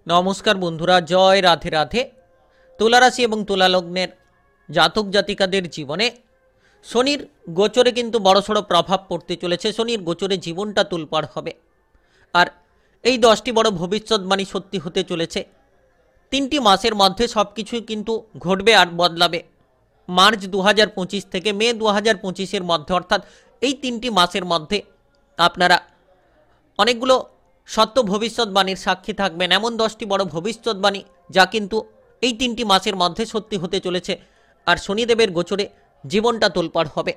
নমস্কার বন্ধুরা, জয় রাধে রাধে। তুলা রাশি এবং তুলা লগ্নের জাতক জাতিকাদের জীবনে শনির গোচরে কিন্তু বড়সড় প্রভাব পড়তে চলেছে। শনির গোচরে জীবনটা তুলপাড় হবে। আর এই 10টি বড় ভবিষ্যৎবাণী সত্যি হতে চলেছে। 3টি মাসের মধ্যে সব কিছুই কিন্তু ঘটবে আর বদলাবে। মার্চ 2025 থেকে মে 2025-এর মধ্যে, অর্থাৎ এই 3টি মাসের মধ্যে আপনারা অনেকগুলো সত্য ভবিষ্যৎবাণীর সাক্ষী থাকবেন। এমন 10টি বড় ভবিষ্যৎবাণী যা কিন্তু এই 3টি মাসের মধ্যে সত্যি হতে চলেছে। আর শনিদেবের গোচরে জীবনটা তোলপাড় হবে।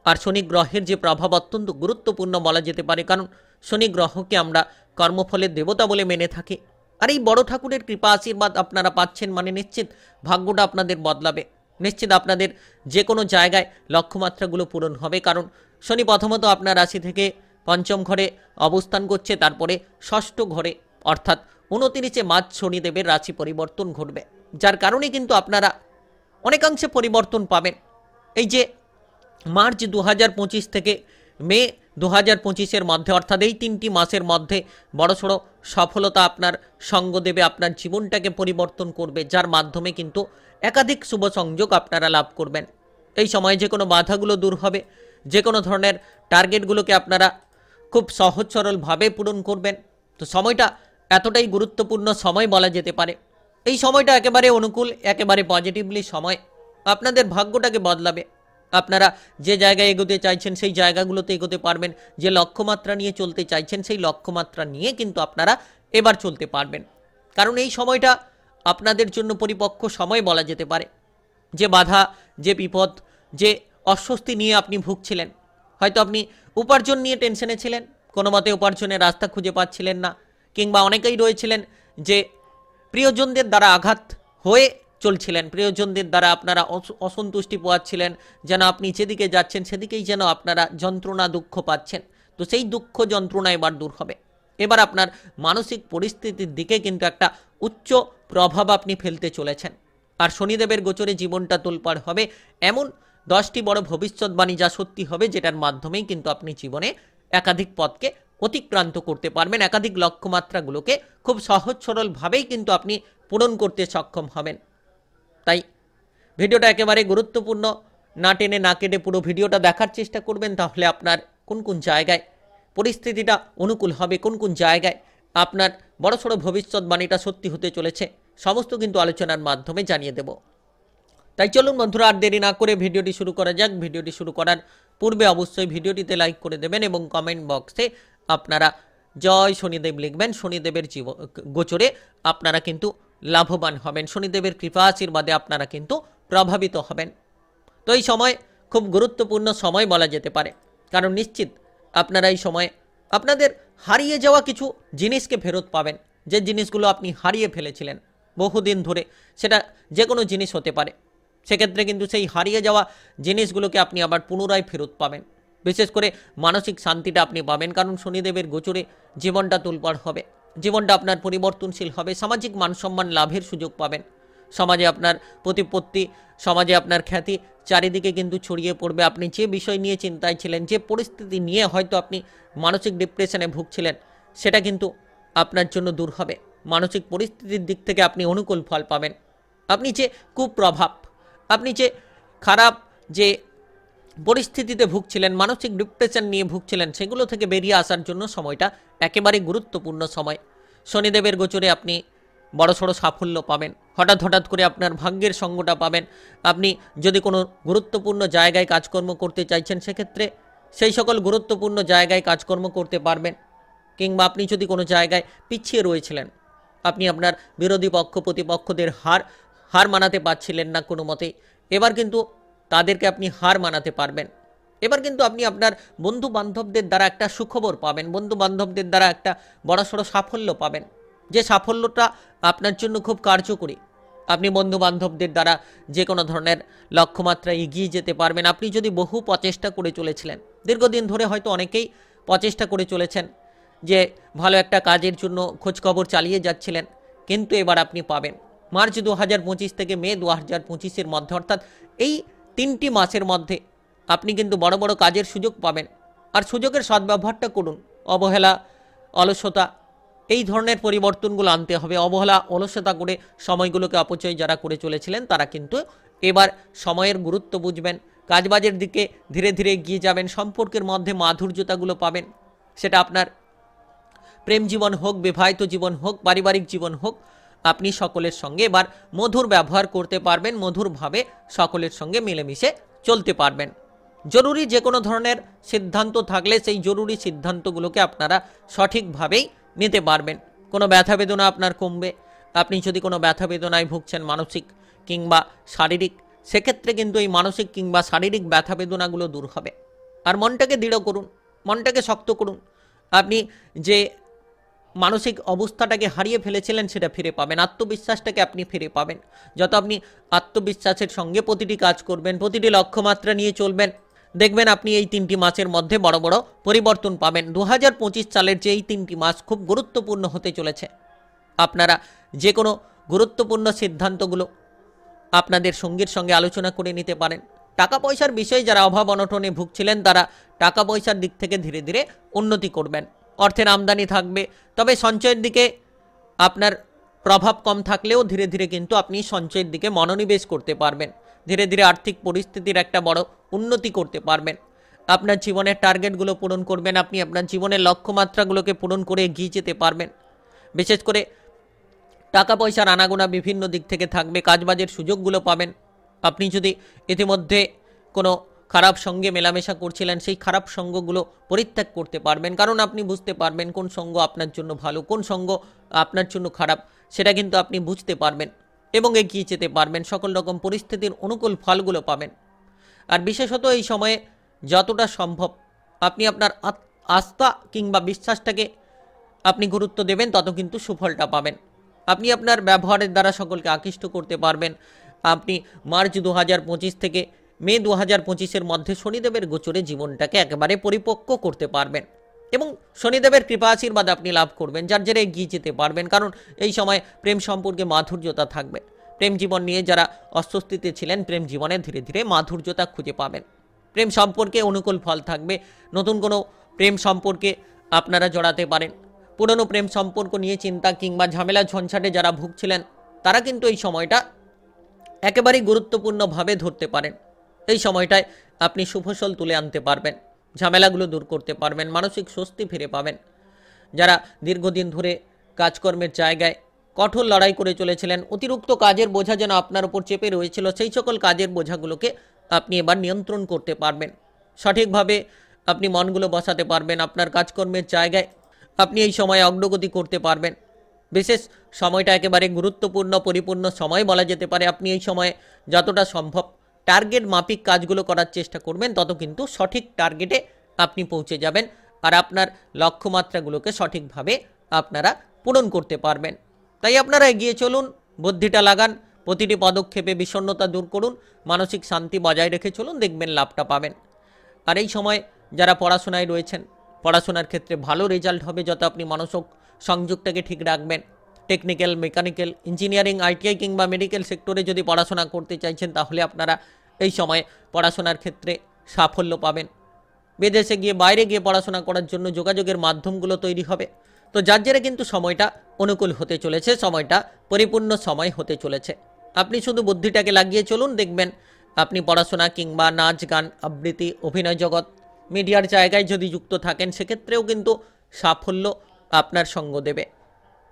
আর শনি গ্রহের যে প্রভাব অত্যন্ত গুরুত্বপূর্ণ বলা যেতে পারে, কারণ শনি গ্রহকে আমরা কর্মফলের দেবতা বলে মেনে থাকি। আর এই বড় ঠাকুরের কৃপা আশীর্বাদ আপনারা পাচ্ছেন মানে নিশ্চিত ভাগ্যটা আপনাদের বদলাবে। নিশ্চিত আপনাদের যে কোনো জায়গায় লক্ষ্যমাত্রাগুলো পূরণ হবে, কারণ শনি প্রথমত আপনার রাশি থেকে পঞ্চম ঘরে অবস্থান করছে, তারপরে ষষ্ঠ ঘরে অর্থাৎ 29 মার্চ শনিদেবের রাশি পরিবর্তন ঘটবে, যার কারণে কিন্তু আপনারা অনেকাংশে পরিবর্তন পাবেন। এই যে মার্চ 2025 থেকে মে 2025-এর মধ্যে, অর্থাৎ এই 3টি মাসের মধ্যে বড়সড় সফলতা আপনার সঙ্গ দেবে, আপনার জীবনটাকে পরিবর্তন করবে, যার মাধ্যমে কিন্তু একাধিক শুভ সংযোগ আপনারা লাভ করবেন। এই সময়ে যে কোনো বাধাগুলো দূর হবে, যে কোনো ধরনের টার্গেটগুলোকে আপনারা খুব সহজ সরলভাবে পূরণ করবেন। তো সময়টা এতটাই গুরুত্বপূর্ণ সময় বলা যেতে পারে। এই সময়টা একেবারে অনুকূল, একেবারে পজিটিভলি সময় আপনাদের ভাগ্যটাকে বদলাবে। আপনারা যে জায়গায় এগোতে চাইছেন সেই জায়গাগুলোতে এগোতে পারবেন। যে লক্ষ্যমাত্রা নিয়ে চলতে চাইছেন সেই লক্ষ্যমাত্রা নিয়ে কিন্তু আপনারা এবার চলতে পারবেন, কারণ এই সময়টা আপনাদের জন্য পরিপক্ক সময় বলা যেতে পারে। যে বাধা, যে বিপদ, যে অস্বস্তি নিয়ে আপনি ভুগছিলেন, হয়তো আপনি উপার্জন নিয়ে টেনশনে ছিলেন, কোনো মতে উপার্জনের রাস্তা খুঁজে পাচ্ছিলেন না, কিংবা অনেকেই রয়েছিলেন যে প্রিয়জনদের দ্বারা আঘাত হয়ে চলছিলেন, প্রিয়জনদের দ্বারা আপনারা অসন্তুষ্টি পোয়াচ্ছিলেন, যেন আপনি যেদিকে যাচ্ছেন সেদিকেই যেন আপনারা যন্ত্রণা দুঃখ পাচ্ছেন। তো সেই দুঃখ যন্ত্রণা এবার দূর হবে। এবার আপনার মানসিক পরিস্থিতির দিকে কিন্তু একটা উচ্চ প্রভাব আপনি ফেলতে চলেছেন। আর শনিদেবের গোচরে জীবনটা তোলপাড় হবে। এমন 10টি বড় ভবিষ্যৎবাণী যা সত্যি হবে, যেটার মাধ্যমেই কিন্তু আপনি জীবনে একাধিক পথকে অতিক্রান্ত করতে পারবেন, একাধিক লক্ষ্যমাত্রাগুলোকে খুব সহজ সরলভাবেই কিন্তু আপনি পূরণ করতে সক্ষম হবেন। তাই ভিডিওটা একেবারে গুরুত্বপূর্ণ, না টেনে না কেটে পুরো ভিডিওটা দেখার চেষ্টা করবেন। তাহলে আপনার কোন কোন জায়গায় পরিস্থিতিটা অনুকূল হবে, কোন কোন জায়গায় আপনার বড়সড় ভবিষ্যৎবাণীটা সত্যি হতে চলেছে, সমস্ত কিন্তু আলোচনার মাধ্যমে জানিয়ে দেব। তাই চলুন বন্ধুরা, আর দেরি না করে ভিডিওটি শুরু করা যাক। ভিডিওটি শুরু করার পূর্বে অবশ্যই ভিডিওটিতে লাইক করে দেবেন এবং কমেন্ট বক্সে আপনারা জয় শনিদেব লিখবেন। শনিদেবের গোচরে আপনারা কিন্তু লাভবান হবেন, শনিদেবের কৃপা আশীর্বাদে আপনারা কিন্তু প্রভাবিত হবেন। তো এই সময় খুব গুরুত্বপূর্ণ সময় বলা যেতে পারে, কারণ নিশ্চিত আপনারা এই সময়ে আপনাদের হারিয়ে যাওয়া কিছু জিনিসকে ফেরত পাবেন। যে জিনিসগুলো আপনি হারিয়ে ফেলেছিলেন বহুদিন ধরে, সেটা যে কোনো জিনিস হতে পারে, সেক্ষেত্রে কিন্তু সেই হারিয়ে যাওয়া জিনিসগুলোকে আপনি আবার পুনরায় ফেরত পাবেন। বিশেষ করে মানসিক শান্তিটা আপনি পাবেন, কারণ শনিদেবের গোচরে জীবনটা তোলপাড় হবে, জীবনটা আপনার পরিবর্তনশীল হবে। সামাজিক মানসম্মান লাভের সুযোগ পাবেন, সমাজে আপনার প্রতিপত্তি, সমাজে আপনার খ্যাতি চারিদিকে কিন্তু ছড়িয়ে পড়বে। আপনি যে বিষয় নিয়ে চিন্তায় ছিলেন, যে পরিস্থিতি নিয়ে হয়তো আপনি মানসিক ডিপ্রেশনে ভুগছিলেন, সেটা কিন্তু আপনার জন্য দূর হবে। মানসিক পরিস্থিতির দিক থেকে আপনি অনুকূল ফল পাবেন। আপনি যে কুপ্রভাব, আপনি যে খারাপ যে পরিস্থিতিতে ভুগছিলেন, মানসিক ডিপ্রেশন নিয়ে ভুগছিলেন, সেগুলো থেকে বেরিয়ে আসার জন্য সময়টা একেবারে গুরুত্বপূর্ণ সময়। শনিদেবের গোচরে আপনি বড়সড় সাফল্য পাবেন, হঠাৎ হঠাৎ করে আপনার ভাগ্যের সঙ্গটা পাবেন। আপনি যদি কোনো গুরুত্বপূর্ণ জায়গায় কাজকর্ম করতে চাইছেন, সেক্ষেত্রে সেই সকল গুরুত্বপূর্ণ জায়গায় কাজকর্ম করতে পারবেন। কিংবা আপনি যদি কোনো জায়গায় পিছিয়ে রয়েছিলেন, আপনি আপনার বিরোধী পক্ষ প্রতিপক্ষদের হার মানাতে পারছিলেন না কোনো মতেই, এবার কিন্তু তাদেরকে আপনি হার মানাতে পারবেন। এবার কিন্তু আপনি আপনার বন্ধু বান্ধবদের দ্বারা একটা সুখবর পাবেন, বন্ধু বান্ধবদের দ্বারা একটা বড়সড় সাফল্য পাবেন, যে সাফল্যটা আপনার জন্য খুব কার্যকরী। আপনি বন্ধু বান্ধবদের দ্বারা যে কোনো ধরনের লক্ষ্যমাত্রায় এগিয়ে যেতে পারবেন। আপনি যদি বহু প্রচেষ্টা করে চলেছিলেন, দীর্ঘদিন ধরে হয়তো অনেকেই প্রচেষ্টা করে চলেছেন যে ভালো একটা কাজের জন্য খোঁজখবর চালিয়ে যাচ্ছিলেন, কিন্তু এবার আপনি পাবেন। মার্চ 2025 থেকে মে 2025-এর মধ্যে, অর্থাৎ এই 3টি মাসের মধ্যে আপনি কিন্তু বড় বড় কাজের সুযোগ পাবেন। আর সুযোগের সদ্ব্যবহারটা করুন। অবহেলা, অলসতা এই ধরনের পরিবর্তনগুলো আনতে হবে। অবহেলা অলসতা করে সময়গুলোকে অপচয় যারা করে চলেছিলেন তারা কিন্তু এবার সময়ের গুরুত্ব বুঝবেন, কাজবাজের দিকে ধীরে ধীরে এগিয়ে যাবেন, সম্পর্কের মধ্যে মাধুর্যতাগুলো পাবেন। সেটা আপনার প্রেম জীবন হোক, বিবাহিত জীবন হোক, পারিবারিক জীবন হোক, আপনি সকলের সঙ্গে এবার মধুর ব্যবহার করতে পারবেন, মধুরভাবে সকলের সঙ্গে মিলেমিশে চলতে পারবেন। জরুরি যে কোনো ধরনের সিদ্ধান্ত থাকলে সেই জরুরি সিদ্ধান্তগুলোকে আপনারা সঠিকভাবেই নিতে পারবেন। কোনো ব্যথা বেদনা আপনার কমবে। আপনি যদি কোনো ব্যথা বেদনায় ভুগছেন মানসিক কিংবা শারীরিক, সেক্ষেত্রে কিন্তু এই মানসিক কিংবা শারীরিক ব্যথা বেদনাগুলো দূর হবে। আর মনটাকে দৃঢ় করুন, মনটাকে শক্ত করুন। আপনি যে মানসিক অবস্থাটাকে হারিয়ে ফেলেছিলেন সেটা ফিরে পাবেন, আত্মবিশ্বাসটাকে আপনি ফিরে পাবেন। যত আপনি আত্মবিশ্বাসের সঙ্গে প্রতিটি কাজ করবেন, প্রতিটি লক্ষ্যমাত্রা নিয়ে চলবেন, দেখবেন আপনি এই 3টি মাসের মধ্যে বড় বড় পরিবর্তন পাবেন। 2025 সালের যে এই 3টি মাস খুব গুরুত্বপূর্ণ হতে চলেছে। আপনারা যে কোনো গুরুত্বপূর্ণ সিদ্ধান্তগুলো আপনাদের সঙ্গীর সঙ্গে আলোচনা করে নিতে পারেন। টাকা পয়সার বিষয়ে যারা অভাব অনটনে ভুগছিলেন তারা টাকা পয়সার দিক থেকে ধীরে ধীরে উন্নতি করবেন, অর্থের আমদানি থাকবে। তবে সঞ্চয়ের দিকে আপনার প্রভাব কম থাকলেও ধীরে ধীরে কিন্তু আপনি সঞ্চয়ের দিকে মনোনিবেশ করতে পারবেন, ধীরে ধীরে আর্থিক পরিস্থিতির একটা বড় উন্নতি করতে পারবেন। আপনার জীবনের টার্গেটগুলো পূরণ করবেন, আপনি আপনার জীবনের লক্ষ্যমাত্রাগুলোকে পূরণ করে এগিয়ে যেতে পারবেন। বিশেষ করে টাকা পয়সার আনাগোনা বিভিন্ন দিক থেকে থাকবে, কাজবাজের সুযোগগুলো পাবেন। আপনি যদি ইতিমধ্যে কোনো খারাপ সঙ্গে মেলামেশা করছিলেন সেই খারাপ সঙ্গগুলো পরিত্যাগ করতে পারবেন, কারণ আপনি বুঝতে পারবেন কোন সঙ্গ আপনার জন্য ভালো, কোন সঙ্গ আপনার জন্য খারাপ, সেটা কিন্তু আপনি বুঝতে পারবেন এবং এগিয়ে যেতে পারবেন। সকল রকম পরিস্থিতির অনুকূল ফলগুলো পাবেন। আর বিশেষত এই সময়ে যতটা সম্ভব আপনি আপনার আস্থা কিংবা বিশ্বাসটাকে আপনি গুরুত্ব দেবেন, তত কিন্তু সুফলটা পাবেন। আপনি আপনার ব্যবহারের দ্বারা সকলকে আকৃষ্ট করতে পারবেন। আপনি মার্চ 2025 থেকে মে 2025-এর মধ্যে শনিদেবের গোচরে জীবনটাকে একেবারে পরিপক্ক করতে পারবেন এবং শনিদেবের কৃপা আশীর্বাদ আপনি লাভ করবেন, যার জেরে এগিয়ে যেতে পারবেন। কারণ এই সময় প্রেম সম্পর্কে মাধুর্যতা থাকবে। প্রেম জীবন নিয়ে যারা অস্বস্তিতে ছিলেন, প্রেম জীবনে ধীরে ধীরে মাধুর্যতা খুঁজে পাবেন। প্রেম সম্পর্কে অনুকূল ফল থাকবে। নতুন কোনো প্রেম সম্পর্কে আপনারা জড়াতে পারেন। পুরনো প্রেম সম্পর্ক নিয়ে চিন্তা কিংবা ঝামেলা ঝঞ্ঝাটে যারা ভুগছিলেন তারা কিন্তু এই সময়টা একেবারেই গুরুত্বপূর্ণভাবে ধরতে পারেন। এই সময়টায় আপনি শুভফল তুলে আনতে পারবেন, ঝামেলাগুলো দূর করতে পারবেন, মানসিক স্বস্তি ফিরে পাবেন। যারা দীর্ঘদিন ধরে কাজকর্মের জায়গায় কঠোর লড়াই করে চলেছিলেন, অতিরিক্ত কাজের বোঝা যেন আপনার উপর চেপে রয়েছিল, সেই সকল কাজের বোঝাগুলোকে আপনি এবার নিয়ন্ত্রণ করতে পারবেন। সঠিকভাবে আপনি মনগুলো বসাতে পারবেন। আপনার কাজকর্মের জায়গায় আপনি এই সময় অগ্রগতি করতে পারবেন। বিশেষ সময়টা একেবারে গুরুত্বপূর্ণ পরিপূর্ণ সময় বলা যেতে পারে। আপনি এই সময়ে যতটা সম্ভব টার্গেট মাফিক কাজগুলো করার চেষ্টা করবেন, তত কিন্তু সঠিক টার্গেটে আপনি পৌঁছে যাবেন আর আপনার লক্ষ্যমাত্রাগুলোকে সঠিকভাবে আপনারা পূরণ করতে পারবেন। তাই আপনারা এগিয়ে চলুন, বুদ্ধিটা লাগান, প্রতিটি পদক্ষেপে বিষণ্ণতা দূর করুন, মানসিক শান্তি বজায় রেখে চলুন, দেখবেন লাভটা পাবেন। আর এই সময় যারা পড়াশোনায় রয়েছেন, পড়াশোনার ক্ষেত্রে ভালো রেজাল্ট হবে যত আপনি মানসিক সংযোগটাকে ঠিক রাখবেন। টেকনিক্যাল, মেকানিক্যাল, ইঞ্জিনিয়ারিং, আইটিআই কিংবা মেডিকেল সেক্টরে যদি পড়াশোনা করতে চাইছেন, তাহলে আপনারা এই সময় পড়াশোনার ক্ষেত্রে সাফল্য পাবেন। বিদেশে গিয়ে, বাইরে গিয়ে পড়াশোনা করার জন্য যোগাযোগের মাধ্যমগুলো তৈরি হবে। তো যার জেরে কিন্তু সময়টা অনুকূল হতে চলেছে, সময়টা পরিপূর্ণ সময় হতে চলেছে। আপনি শুধু বুদ্ধিটাকে লাগিয়ে চলুন, দেখবেন আপনি পড়াশোনা কিংবা নাচ গান, আবৃত্তি, অভিনয় জগৎ, মিডিয়ার জায়গায় যদি যুক্ত থাকেন, সেক্ষেত্রেও কিন্তু সাফল্য আপনার সঙ্গ দেবে।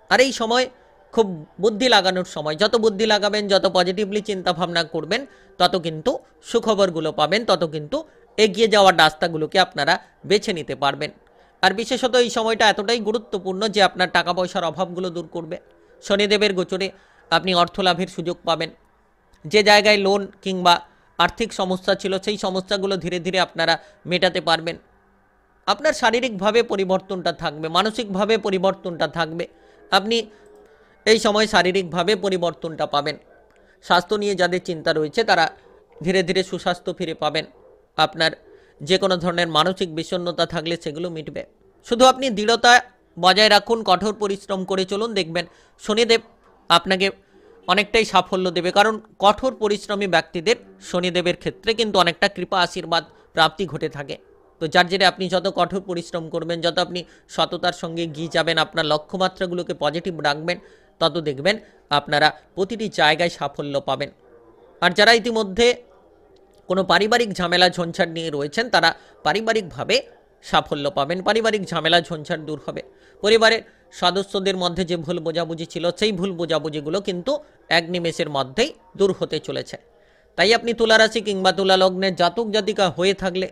আর এই সময় খুব বুদ্ধি লাগানোর সময়। যত বুদ্ধি লাগাবেন, যত পজিটিভলি চিন্তা ভাবনা করবেন, তত কিন্তু সুখবরগুলো পাবেন, তত কিন্তু এগিয়ে যাওয়ার রাস্তাগুলোকে আপনারা বেছে নিতে পারবেন। আর বিশেষত এই সময়টা এতটাই গুরুত্বপূর্ণ যে আপনার টাকা পয়সার অভাবগুলো দূর করবে। শনিদেবের গোচরে আপনি অর্থ লাভের সুযোগ পাবেন। যে জায়গায় লোন কিংবা আর্থিক সমস্যা ছিল, সেই সমস্যাগুলো ধীরে ধীরে আপনারা মেটাতে পারবেন। আপনার শারীরিকভাবে পরিবর্তনটা থাকবে, মানসিকভাবে পরিবর্তনটা থাকবে। আপনি এই সময় শারীরিকভাবে পরিবর্তনটা পাবেন। স্বাস্থ্য নিয়ে যাদের চিন্তা রয়েছে তারা ধীরে ধীরে সুস্বাস্থ্য ফিরে পাবেন। আপনার যে কোনো ধরনের মানসিক বিষণ্ণতা থাকলে সেগুলো মিটবে। শুধু আপনি দৃঢ়তা বজায় রাখুন, কঠোর পরিশ্রম করে চলুন, দেখবেন শনিদেব আপনাকে অনেকটাই সাফল্য দেবে। কারণ কঠোর পরিশ্রমী ব্যক্তিদের শনিদেবের ক্ষেত্রে কিন্তু অনেকটা কৃপা আশীর্বাদ প্রাপ্তি ঘটে থাকে। তো যার জেরে আপনি যত কঠোর পরিশ্রম করবেন, যত আপনি সততার সঙ্গে এগিয়ে যাবেন, আপনার লক্ষ্যমাত্রাগুলোকে পজিটিভ রাখবেন, তত দেখবেন আপনারা প্রতিটি জায়গায় সাফল্য পাবেন। আর যারা ইতিমধ্যে কোনো পারিবারিক ঝামেলা ঝঞ্ঝাট নিয়ে রয়েছেন, তারা পারিবারিকভাবে সাফল্য পাবেন, পারিবারিক ঝামেলা ঝঞ্ঝাট দূর হবে। পরিবারের সদস্যদের মধ্যে যে ভুল বোঝাবুঝি ছিল, সেই ভুল বোঝাবুঝিগুলো কিন্তু এক নিমেষের মধ্যেই দূর হতে চলেছে। তাই আপনি তুলা রাশি কিংবা তুলা লগ্নের জাতক জাতিকা হয়ে থাকলে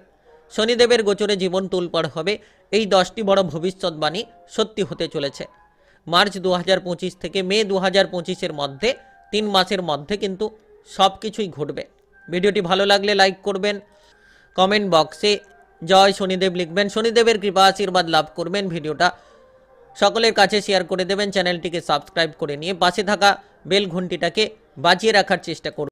শনিদেবের গোচরে জীবন তুলপাড় হবে। এই 10টি বড় ভবিষ্যৎবাণী সত্যি হতে চলেছে। মার্চ 2025 থেকে মে 2025-এর মধ্যে 3 মাসের মধ্যে কিন্তু সব কিছুই ঘটবে। ভিডিওটি ভালো লাগলে লাইক করবেন, কমেন্ট বক্সে জয় শনিদেব লিখবেন, শনিদেবের কৃপা আশীর্বাদ লাভ করবেন। ভিডিওটা সকলের কাছে শেয়ার করে দেবেন, চ্যানেলটিকে সাবস্ক্রাইব করে নিয়ে পাশে থাকা বেল ঘন্টিটাকে বাজিয়ে রাখার চেষ্টা করবেন।